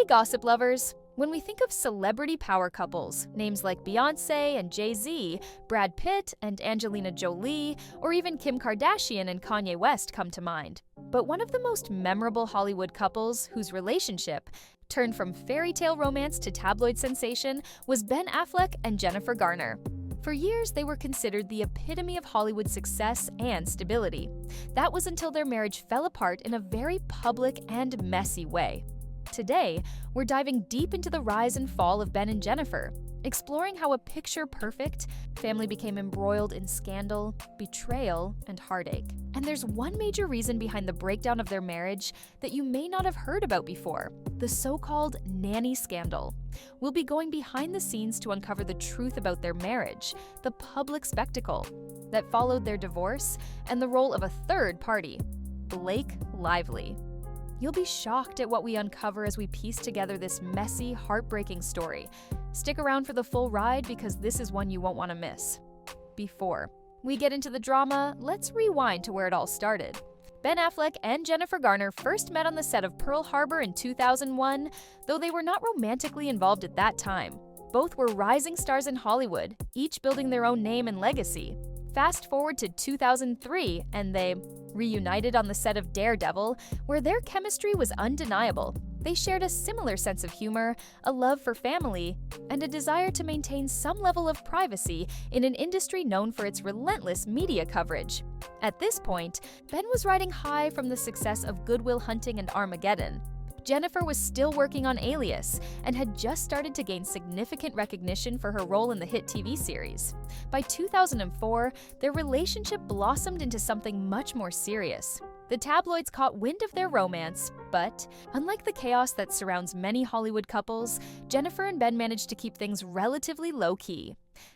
Hey gossip lovers! When we think of celebrity power couples, names like Beyoncé and Jay-Z, Brad Pitt and Angelina Jolie, or even Kim Kardashian and Kanye West come to mind. But one of the most memorable Hollywood couples whose relationship turned from fairy tale romance to tabloid sensation was Ben Affleck and Jennifer Garner. For years, they were considered the epitome of Hollywood success and stability. That was until their marriage fell apart in a very public and messy way. Today, we're diving deep into the rise and fall of Ben and Jennifer, exploring how a picture-perfect family became embroiled in scandal, betrayal, and heartache. And there's one major reason behind the breakdown of their marriage that you may not have heard about before: the so-called nanny scandal. We'll be going behind the scenes to uncover the truth about their marriage, the public spectacle that followed their divorce, and the role of a third party, Blake Lively. You'll be shocked at what we uncover as we piece together this messy, heartbreaking story. Stick around for the full ride because this is one you won't want to miss. Before we get into the drama, let's rewind to where it all started. Ben Affleck and Jennifer Garner first met on the set of Pearl Harbor in 2001, though they were not romantically involved at that time. Both were rising stars in Hollywood, each building their own name and legacy. Fast forward to 2003, and they reunited on the set of Daredevil, where their chemistry was undeniable. They shared a similar sense of humor, a love for family, and a desire to maintain some level of privacy in an industry known for its relentless media coverage. At this point, Ben was riding high from the success of Good Will Hunting and Armageddon. Jennifer was still working on Alias and had just started to gain significant recognition for her role in the hit TV series. By 2004, their relationship blossomed into something much more serious. The tabloids caught wind of their romance, but unlike the chaos that surrounds many Hollywood couples, Jennifer and Ben managed to keep things relatively low-key.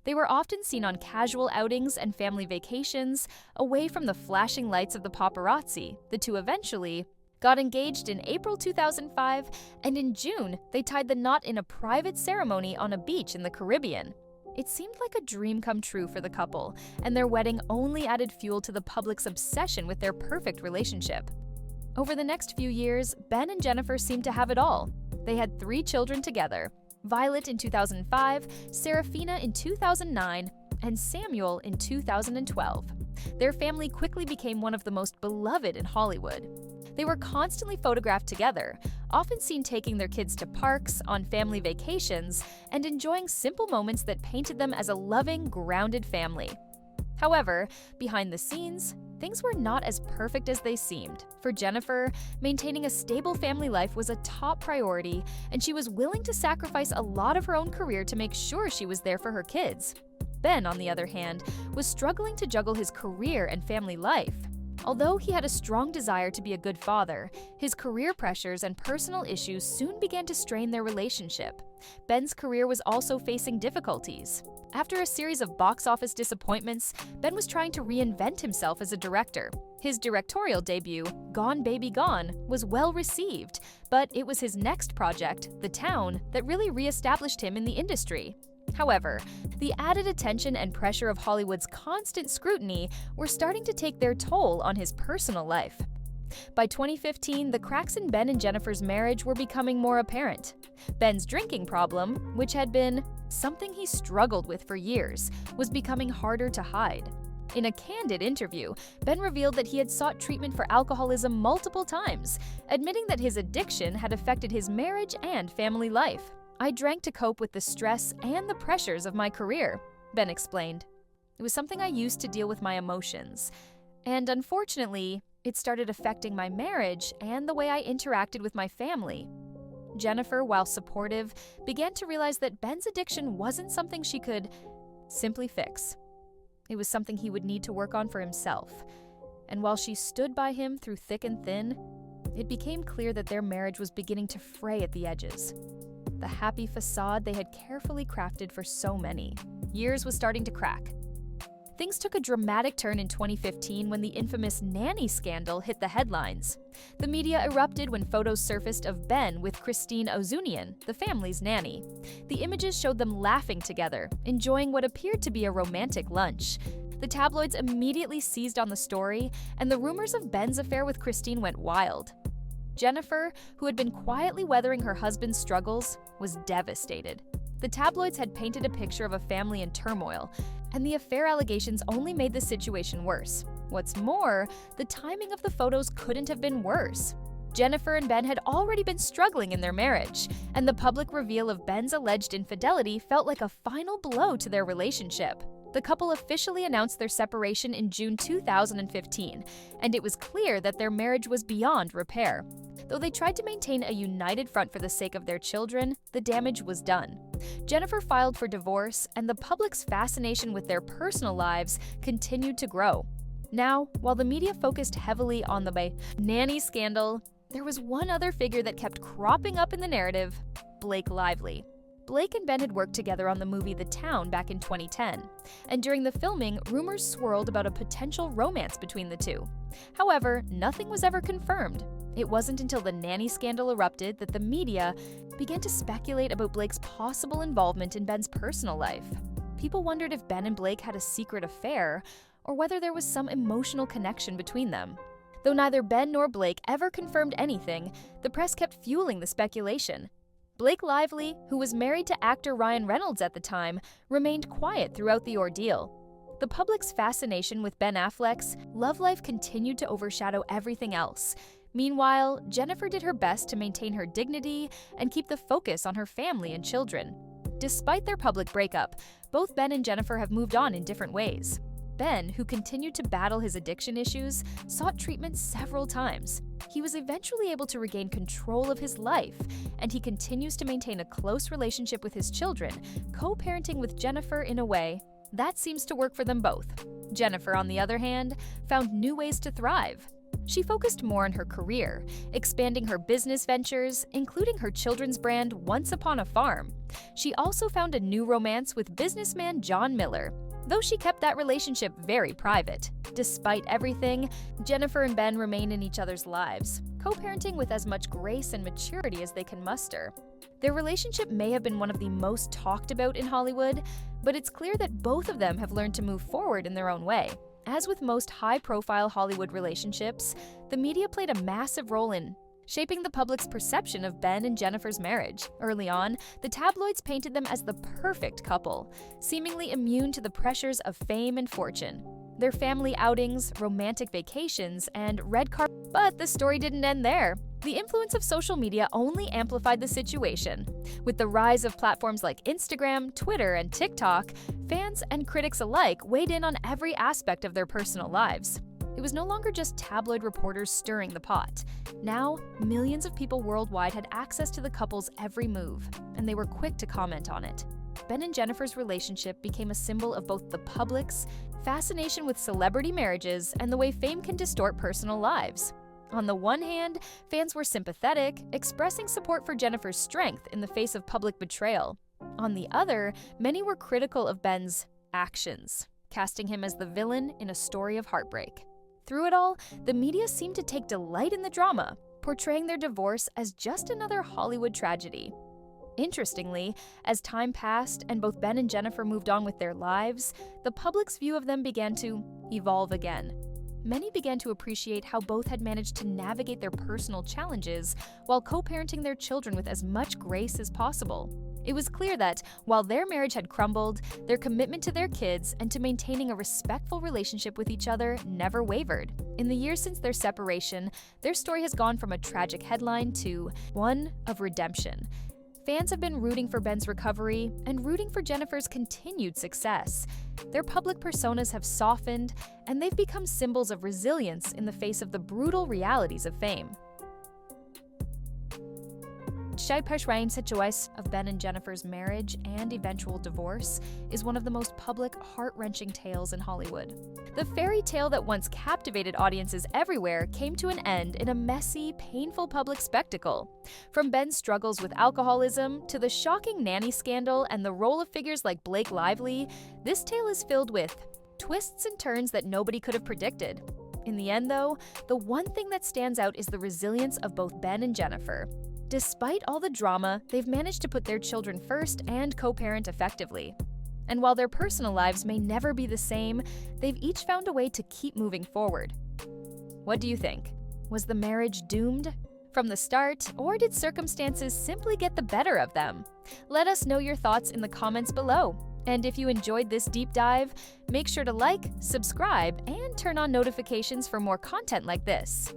They were often seen on casual outings and family vacations, away from the flashing lights of the paparazzi. The two eventually got engaged in April 2005, and in June, they tied the knot in a private ceremony on a beach in the Caribbean. It seemed like a dream come true for the couple, and their wedding only added fuel to the public's obsession with their perfect relationship. Over the next few years, Ben and Jennifer seemed to have it all. They had 3 children together: Violet in 2005, Serafina in 2009, and Samuel in 2012. Their family quickly became one of the most beloved in Hollywood. They were constantly photographed together, often seen taking their kids to parks, on family vacations, and enjoying simple moments that painted them as a loving, grounded family. However, behind the scenes, things were not as perfect as they seemed. For Jennifer, maintaining a stable family life was a top priority, and she was willing to sacrifice a lot of her own career to make sure she was there for her kids. Ben, on the other hand, was struggling to juggle his career and family life. Although he had a strong desire to be a good father, his career pressures and personal issues soon began to strain their relationship. Ben's career was also facing difficulties. After a series of box office disappointments, Ben was trying to reinvent himself as a director. His directorial debut, Gone Baby Gone, was well received, but it was his next project, The Town, that really re-established him in the industry. However, the added attention and pressure of Hollywood's constant scrutiny were starting to take their toll on his personal life. By 2015, the cracks in Ben and Jennifer's marriage were becoming more apparent. Ben's drinking problem, which had been something he struggled with for years, was becoming harder to hide. In a candid interview, Ben revealed that he had sought treatment for alcoholism multiple times, admitting that his addiction had affected his marriage and family life. "I drank to cope with the stress and the pressures of my career," Ben explained. "It was something I used to deal with my emotions. And unfortunately, it started affecting my marriage and the way I interacted with my family." Jennifer, while supportive, began to realize that Ben's addiction wasn't something she could simply fix. It was something he would need to work on for himself. And while she stood by him through thick and thin, it became clear that their marriage was beginning to fray at the edges. The happy facade they had carefully crafted for so many years was starting to crack. Things took a dramatic turn in 2015 when the infamous nanny scandal hit the headlines. The media erupted when photos surfaced of Ben with Christine Ozunian, the family's nanny. The images showed them laughing together, enjoying what appeared to be a romantic lunch. The tabloids immediately seized on the story, and the rumors of Ben's affair with Christine went wild. Jennifer, who had been quietly weathering her husband's struggles, was devastated. The tabloids had painted a picture of a family in turmoil, and the affair allegations only made the situation worse. What's more, the timing of the photos couldn't have been worse. Jennifer and Ben had already been struggling in their marriage, and the public reveal of Ben's alleged infidelity felt like a final blow to their relationship. The couple officially announced their separation in June 2015, and it was clear that their marriage was beyond repair. Though they tried to maintain a united front for the sake of their children, the damage was done. Jennifer filed for divorce, and the public's fascination with their personal lives continued to grow. Now, while the media focused heavily on the nanny scandal, there was one other figure that kept cropping up in the narrative: Blake Lively. Blake and Ben had worked together on the movie The Town back in 2010, and during the filming, rumors swirled about a potential romance between the two. However, nothing was ever confirmed. It wasn't until the nanny scandal erupted that the media began to speculate about Blake's possible involvement in Ben's personal life. People wondered if Ben and Blake had a secret affair, or whether there was some emotional connection between them. Though neither Ben nor Blake ever confirmed anything, the press kept fueling the speculation. Blake Lively, who was married to actor Ryan Reynolds at the time, remained quiet throughout the ordeal. The public's fascination with Ben Affleck's love life continued to overshadow everything else. Meanwhile, Jennifer did her best to maintain her dignity and keep the focus on her family and children. Despite their public breakup, both Ben and Jennifer have moved on in different ways. Ben, who continued to battle his addiction issues, sought treatment several times. He was eventually able to regain control of his life, and he continues to maintain a close relationship with his children, co-parenting with Jennifer in a way that seems to work for them both. Jennifer, on the other hand, found new ways to thrive. She focused more on her career, expanding her business ventures, including her children's brand Once Upon a Farm. She also found a new romance with businessman John Miller, though she kept that relationship very private. Despite everything, Jennifer and Ben remain in each other's lives, co-parenting with as much grace and maturity as they can muster. Their relationship may have been one of the most talked about in Hollywood, but it's clear that both of them have learned to move forward in their own way. As with most high-profile Hollywood relationships, the media played a massive role in shaping the public's perception of Ben and Jennifer's marriage. Early on, the tabloids painted them as the perfect couple, seemingly immune to the pressures of fame and fortune. Their family outings, romantic vacations, and red carpet. But the story didn't end there. The influence of social media only amplified the situation. With the rise of platforms like Instagram, Twitter, and TikTok, fans and critics alike weighed in on every aspect of their personal lives. It was no longer just tabloid reporters stirring the pot. Now, millions of people worldwide had access to the couple's every move, and they were quick to comment on it. Ben and Jennifer's relationship became a symbol of both the public's fascination with celebrity marriages and the way fame can distort personal lives. On the one hand, fans were sympathetic, expressing support for Jennifer's strength in the face of public betrayal. On the other, many were critical of Ben's actions, casting him as the villain in a story of heartbreak. Through it all, the media seemed to take delight in the drama, portraying their divorce as just another Hollywood tragedy. Interestingly, as time passed and both Ben and Jennifer moved on with their lives, the public's view of them began to evolve again. Many began to appreciate how both had managed to navigate their personal challenges while co-parenting their children with as much grace as possible. It was clear that, while their marriage had crumbled, their commitment to their kids and to maintaining a respectful relationship with each other never wavered. In the years since their separation, their story has gone from a tragic headline to one of redemption. Fans have been rooting for Ben's recovery and rooting for Jennifer's continued success. Their public personas have softened, and they've become symbols of resilience in the face of the brutal realities of fame. Situation of Ben and Jennifer's marriage and eventual divorce is one of the most public, heart-wrenching tales in Hollywood. The fairy tale that once captivated audiences everywhere came to an end in a messy, painful public spectacle. From Ben's struggles with alcoholism to the shocking nanny scandal and the role of figures like Blake Lively, this tale is filled with twists and turns that nobody could have predicted. In the end, though, the one thing that stands out is the resilience of both Ben and Jennifer. Despite all the drama, they've managed to put their children first and co-parent effectively. And while their personal lives may never be the same, they've each found a way to keep moving forward. What do you think? Was the marriage doomed? from the start, or did circumstances simply get the better of them? Let us know your thoughts in the comments below. And if you enjoyed this deep dive, make sure to like, subscribe, and turn on notifications for more content like this.